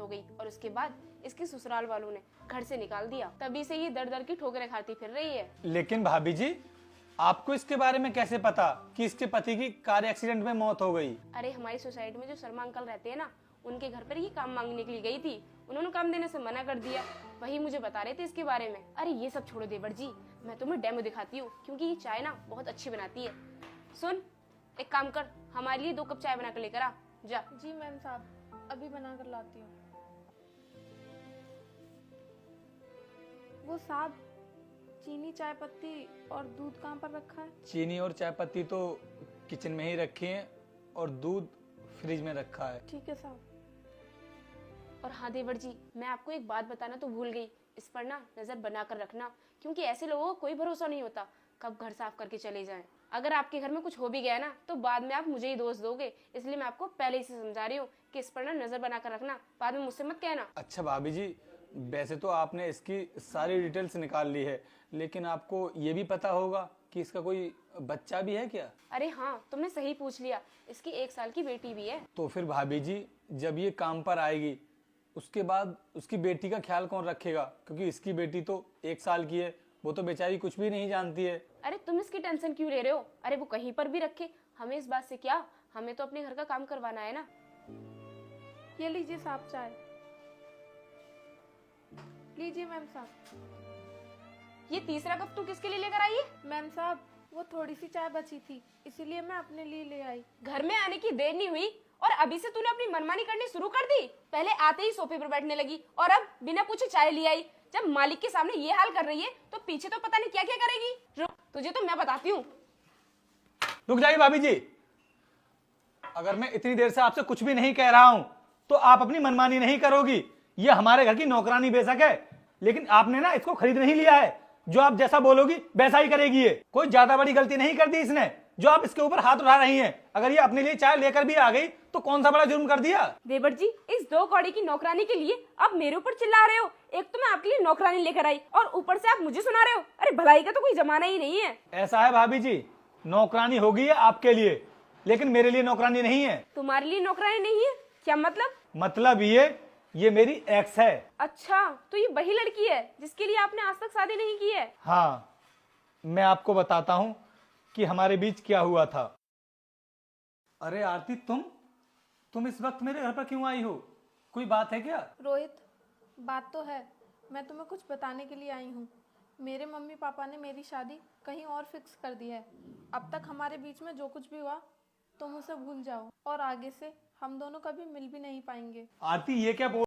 हो गई और उसके बाद इसके ससुराल वालों ने घर से निकाल दिया। तभी से ये दर दर की ठोकरें खाती फिर रही है। लेकिन भाभी जी, आपको इसके बारे में कैसे पता कि इसके पति की कार एक्सीडेंट में मौत हो गई? अरे हमारी सोसाइटी में जो शर्मा अंकल रहते हैं ना, उनके घर पर ये काम मांगने के लिए गई थी। उन्होंने काम देने से मना कर दिया। वही मुझे बता रहे थे इसके बारे में। अरे ये सब छोड़ो देवर जी, मैं तुम्हें डेमो दिखाती हूँ, क्योंकि ये चाय ना बहुत अच्छी बनाती है। सुन, एक काम कर, हमारे लिए 2 कप चाय बना कर लेकर आ जा। जी मैम साहब, अभी बना कर लाती हूँ। वो साहब, चीनी, चाय पत्ती और दूध कहाँ पर रखा है? चीनी और चाय पत्ती तो किचन में ही रखी है और दूध फ्रिज में रखा है। ठीक है साहब। और हाँ देवर जी, मैं आपको एक बात बताना तो भूल गई, इस पर ना नजर बना कर रखना, क्योंकि ऐसे लोगों को कोई भरोसा नहीं होता, कब घर साफ करके चले जाएं। अगर आपके घर में कुछ हो भी गया ना, तो बाद में आप मुझे ही दोष दोगे। इसलिए मैं आपको पहले ही से समझा रही हूँ कि इस पर ना नजर बना कर रखना, बाद में मुझसे मत कहना। अच्छा भाभी जी, वैसे तो आपने इसकी सारी डिटेल्स निकाल ली है, लेकिन आपको ये भी पता होगा कि इसका कोई बच्चा भी है क्या? अरे हाँ, तुमने सही पूछ लिया, इसकी 1 साल की बेटी भी है। तो फिर भाभी जी, जब ये काम पर आएगी उसके बाद उसकी बेटी का ख्याल कौन रखेगा? क्योंकि इसकी बेटी तो 1 साल की है, वो तो बेचारी कुछ भी नहीं जानती है। अरे तुम इसकी टेंशन क्यों ले रहे हो? अरे वो कहीं पर भी रखे, हमें इस बात से क्या, हमें तो अपने घर का काम करवाना है ना। ये लीजिए साहब चाय। लीजिए मैम साहब। ये तीसरा कप तू किसके लिए लेकर आई है? मैम साहब, वो थोड़ी सी चाय बची थी, इसीलिए मैं अपने लिए ले आई। घर में आने की देर नहीं हुई और अभी से तूने अपनी मनमानी करनी शुरू कर दी। पहले आते ही सोफे पर बैठने लगी और अब बिना पूछे चाय ले आई। जब मालिक के सामने ये हाल कर रही है तो पीछे तो पता नहीं क्या क्या करेगी। रुक, तुझे तो मैं बताती हूँ। रुक जाइए भाभी जी, अगर मैं इतनी देर से आपसे कुछ भी नहीं कह रहा हूं तो आप अपनी मनमानी नहीं करोगी। ये हमारे घर की नौकरानी बेशक है, लेकिन आपने ना इसको खरीद नहीं लिया है। जो आप जैसा बोलोगी वैसा ही करेगी। ये कोई ज्यादा बड़ी गलती नहीं कर दी इसने, जो आप इसके ऊपर हाथ उठा रही हैं। अगर ये अपने लिए चाय लेकर भी आ गई तो कौन सा बड़ा जुर्म कर दिया? देवर जी, इस 2 कौड़ी की नौकरानी के लिए आप मेरे ऊपर चिल्ला रहे हो। एक तो मैं आपके लिए नौकरानी लेकर आई और ऊपर से आप मुझे सुना रहे हो। अरे भलाई का तो कोई जमाना ही नहीं है। ऐसा है भाभी जी, नौकरानी होगी है आपके लिए, लेकिन मेरे लिए नौकरानी नहीं है। तुम्हारे लिए नौकरानी नहीं है? क्या मतलब? मतलब ये मेरी एक्स है। अच्छा, तो ये वही लड़की है जिसके लिए आपने आज तक शादी नहीं की है? हाँ, मैं आपको बताता हूं कि हमारे बीच क्या हुआ था। अरे आरती, तुम इस वक्त मेरे घर पर क्यों आई हो? कोई बात है क्या? रोहित, बात तो है, मैं तुम्हें कुछ बताने के लिए आई हूँ। मेरे मम्मी पापा ने मेरी शादी कहीं और फिक्स कर दी है। अब तक हमारे बीच में जो कुछ भी हुआ तुम उसे भूल जाओ और आगे से हम दोनों कभी मिल भी नहीं पाएंगे। आरती, ये क्या बोल